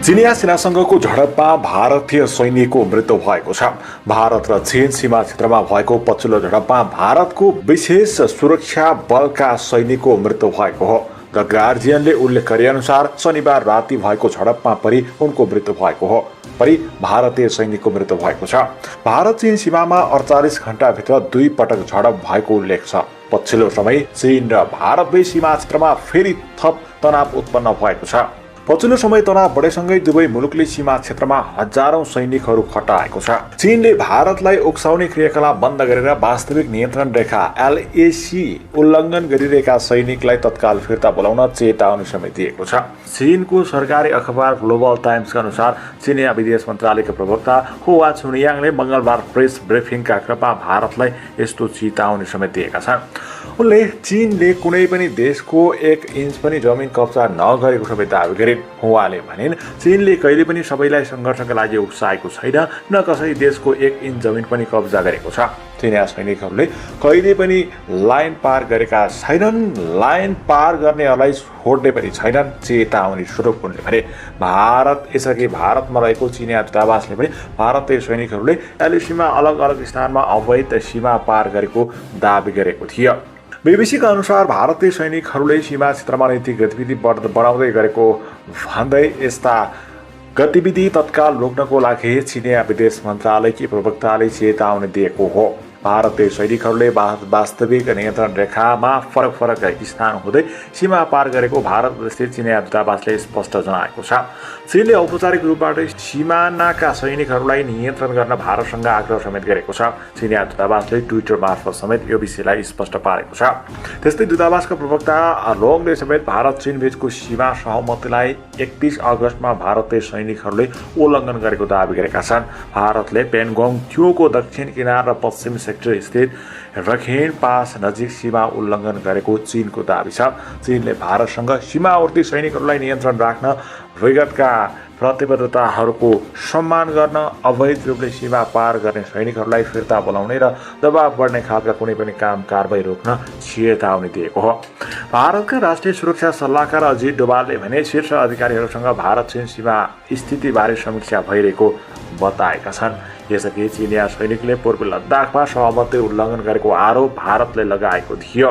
चिनिया सेनासँगको झडपमा भारतीय सैनिकको मृत्यु भएको छ। भारत र चीन सीमा क्षेत्रमा भएको पछिल्लो झडपमा भारतको विशेष सुरक्षा बलका सैनिकको मृत्यु भएको हो। द गार्जियनले उल्लेख गरे अनुसार शनिबार राति भएको झडपमा परि उनको मृत्यु भएको हो। परि भारतीय सैनिकको मृत्यु भएको छ। भारत चीन सीमामा 48 घण्टाभित्र 2 पटक झडप भएको उल्लेख छ। पछिल्लो समय चीन र भारतबीच सीमा क्षेत्रमा फेरि थप तनाव उत्पन्न भएको छ। पछिल्लो समय तनाव बढेसँगै दुवै मुलुकले सीमा क्षेत्रमा हजारौं सैनिकहरू खटाएको छ। चीनले भारतलाई उक्साउने क्रियाकलाप बन्द गरेर वास्तविक नियन्त्रण रेखा LAC उल्लङ्घन गरिरहेका सैनिकलाई तत्काल फिर्ता बोलाउन चेतावनी समेत दिएको छ। चीनको सरकारी अखबार ग्लोबल टाइम्सका अनुसार चिनिया विदेश मन्त्रालयका प्रवक्ता हुआ चुनियाङले मङ्गलबार प्रेस ब्रिफिङका क्रममा भारतलाई यस्तो चेतावनी समेत दिएका छन्। उनले चीनले कुनै पनि देशको 1 इन्च पनि जमिन कब्जा नगरेको समेत दावी गरे। हुवाले भनिन्, चीनले कहिले पनि सबैलाई सङ्घर्षका लागि उक्साएको छैन, न कसै देशको 1 इन्च जमिन पनि कब्जा गरेको छ। चिनिया सैनिकहरूले कहिले पनि लाइन पार गरेका छैनन्, लाइन पार गर्नेहरूलाई छोड्ने पनि छैनन्, चेतावनी स्वरूप उनले भने। यसअघि भारतमा रहेको चिनिया दूतावासले पनि भारतीय सैनिकहरूले LACमा अलग अलग स्थानमा अवैध सीमा पार गरेको दावी गरेको थियो। बीबीसीका अनुसार भारतीय सैनिकहरूले सीमा क्षेत्रमा नैतिक गतिविधि बढाउँदै गरेको भन्दै यस्ता गतिविधि तत्काल रोक्नको लागि चिनिया विदेश मन्त्रालयकी प्रवक्ताले चेतावनी दिएको हो। भारतीय सैनिकहरूले वास्तविक नियन्त्रण रेखामा फरक स्थान हुँदै सीमा पार गरेको भारत स्थित चिनिया दूतावासले स्पष्ट जनाएको छ। चीनले औपचारिक रूपबाट सीमानाका सैनिकहरूलाई नियन्त्रण गर्न भारतसँग आग्रह समेत गरेको छ। चिनिया दूतावासले ट्विटर मार्फत समेत यो विषयलाई स्पष्ट पारेको छ। त्यस्तै दूतावासका प्रवक्ता लोङले समेत भारत चीन बीचको सीमा सहमतिलाई 31 अगस्तमा भारतीय सैनिकहरूले उल्लङ्घन गरेको दावी गरेका छन्। भारतले पेनगोङ त्योको दक्षिण किनार र पश्चिम सेक्टर स्थित रखेन पास नजिक सीमा उल्लङ्घन गरेको चीनको दावी छ। चीनले भारतसँग सीमावर्ती सैनिकहरूलाई नियन्त्रण राख्न विगतका प्रतिबद्धताहरूको सम्मान गर्न, अवैध रूपले सीमा पार गर्ने सैनिकहरूलाई फिर्ता बोलाउने र दबाव बढ्ने खालका कुनै पनि काम कारबाही रोक्न चेतावनी दिएको हो। भारतका राष्ट्रिय सुरक्षा सल्लाहकार अजित डोभालले भने शीर्ष अधिकारीहरूसँग भारत चीन सीमा स्थितिबारे समीक्षा भइरहेको बताएका छन्। यसअघि चिनिया सैनिकले पूर्वी लद्दाखमा सहमति उल्लङ्घन गरेको आरोप भारतले लगाएको थियो।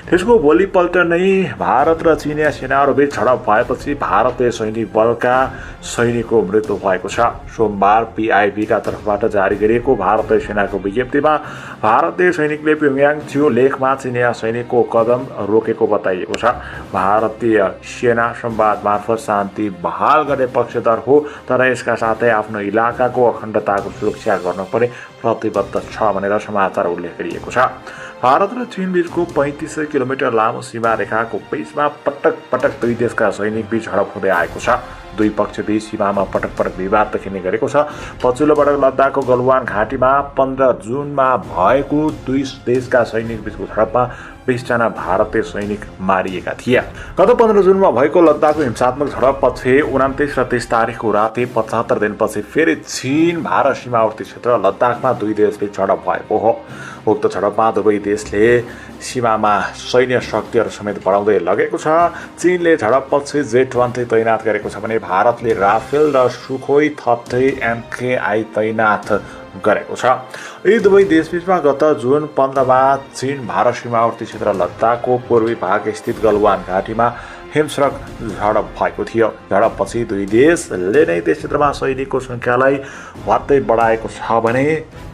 त्यसको भोलिपल्ट नै भारत र चिनिया सेनाहरूबीच झडप भएपछि भारतीय सैनिक बलका सैनिकको मृत्यु भएको छ। सोमबार PIBका तर्फबाट जारी गरिएको भारतीय सेनाको विज्ञप्तिमा भारतीय सैनिकले प्योङयाङ थियो लेखमा चिनिया सैनिकको कदम रोकेको बताइएको छ। भारतीय सेना संवाद मार्फत शान्ति बहाल गर्ने पक्षधर हो, तर यसका साथै आफ्नो इलाकाको अखण्डताको सुरक्षा गर्नुपर्ने प्रतिबद्ध छ भनेर समाचार उल्लेख गरिएको छ। भारत र चीन बीचको 3500 किलोमिटर लामो सीमा रेखाको बीचमा पटक दुई देशका सैनिक बीच झडप हुँदै आएको छ। दुई पक्षबीच सीमामा पटक विवाद देखिने गरेको छ। पछिल्लो पटक लद्दाखको गलवान घाटीमा 15 जुनमा भएको दुई देशका सैनिक बीचको झडपमा 20 जना भारतीय सैनिक मारिएका थिए। गत 15 जुनमा भएको लद्दाखको हिंसात्मक झडपपछि 29 र 30 तारिकको राति 75 दिनपछि फेरि चीन भारत सीमावर्ती क्षेत्र लद्दाखमा दुई देशबीच झडप भएको हो। उक्त झडपमा दुवै देशले सीमामा सैन्य शक्तिहरू समेत बढाउँदै लगेको छ। चीनले झडपपछि जेट-20 तैनात गरेको छ भने भारतले राफेल र सुखोई 30 MKI तैनात गरेको छ। यी दुवै देशबीचमा गत जुन 15मा चीन भारत सीमावर्ती क्षेत्र लद्दाखको पूर्वी भाग स्थित गलवान घाटीमा हिंसक झडप भएको थियो। झडपपछि दुई देशले नै त्यस क्षेत्रमा सैनिकको सङ्ख्यालाई वात्तै बढाएको छ भने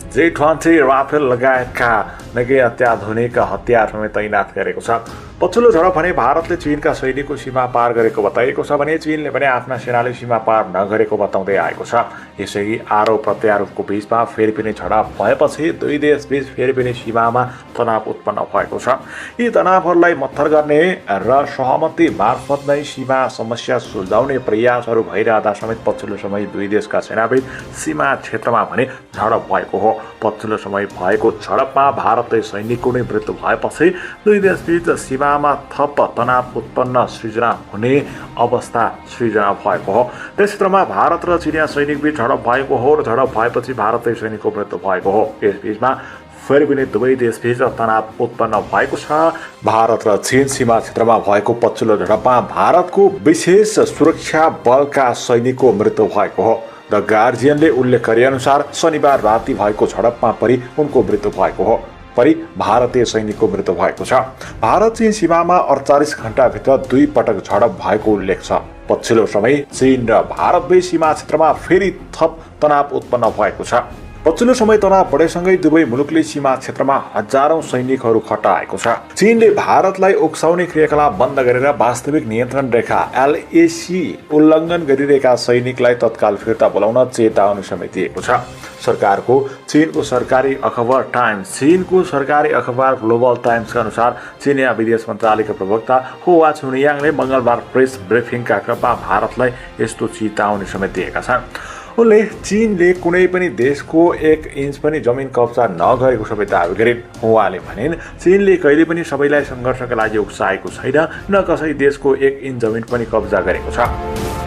जेट-20 राफेल लगायतका निकै अत्याधुनिक हतियार समेत तैनात गरेको छ। पछिल्लो झडप भने भारतले चीनका सैनिकको सीमा पार गरेको बताइएको छ भने चीनले पनि आफ्ना सेनाले सीमा पार नगरेको बताउँदै आएको छ। यसैले आरोप प्रत्यारोपको बीचमा फेरि पनि झडप भएपछि दुई देशबीच फेरि पनि सीमामा तनाव उत्पन्न भएको छ। यी तनावहरूलाई मत्थर गर्ने र सहमति मार्फत नै सीमा समस्या सुल्झाउने प्रयासहरू भइरहँदा समेत पछिल्लो समय दुई देशका सेनाबीच सीमा क्षेत्रमा भने झडप भएको हो। पछिल्लो समय भएको झडपमा भारतीय सैनिकको नै मृत्यु भएपछि दुई देशबीच सीमामा थप तनाव उत्पन्न सृजना हुने अवस्था सृजना भएको हो। त्यस क्षेत्रमा भारत र चिनिया सैनिक बीच झडप भएको हो र झडप भएपछि भारतीय सैनिकको मृत्यु भएको हो। यसबीचमा फेरि पनि दुवै देशबीच तनाव उत्पन्न भएको छ। भारत र चीन सीमा क्षेत्रमा भएको पछिल्लो झडपमा भारतको विशेष सुरक्षा बलका सैनिकको मृत्यु भएको हो। द गार्जियनले उल्लेख गरे अनुसार शनिबार राति भएको झडपमा परि उनको मृत्यु भएको हो। परि भारतीय सैनिकको मृत्यु भएको छ। भारत चीन सीमामा 48 घण्टाभित्र 2 पटक झडप भएको उल्लेख छ। पछिल्लो समय चीन र भारतबीच सीमा क्षेत्रमा फेरि थप तनाव उत्पन्न भएको छ। पछिल्लो समय तनाव बढेसँगै दुवै मुलुकले सीमा क्षेत्रमा हजारौं सैनिकहरू खटाएको छ। चीनले भारतलाई उक्साउने क्रियाकलाप बन्द गरेर वास्तविक नियन्त्रण रेखा LAC उल्लङ्घन गरिरहेका सैनिकलाई तत्काल फिर्ता बोलाउन चेतावनी समेत दिएको छ। चीनको सरकारी अखबार ग्लोबल टाइम्सका अनुसार चीनिया विदेश मन्त्रालयका प्रवक्ता हुआ चुनियाङले मंगलबार प्रेस ब्रिफिङका क्रममा भारतलाई यस्तो चेतावनी समेत दिएका छन्। उनले चीनले कुनै पनि देशको 1 इन्च पनि जमिन कब्जा नगरेको समेत दावी गरिन्। उहाँले भनिन्, चीनले कहिले पनि सबैलाई सङ्घर्षका लागि उक्साएको छैन, न कसै देशको 1 इन्च जमिन पनि कब्जा गरेको छ।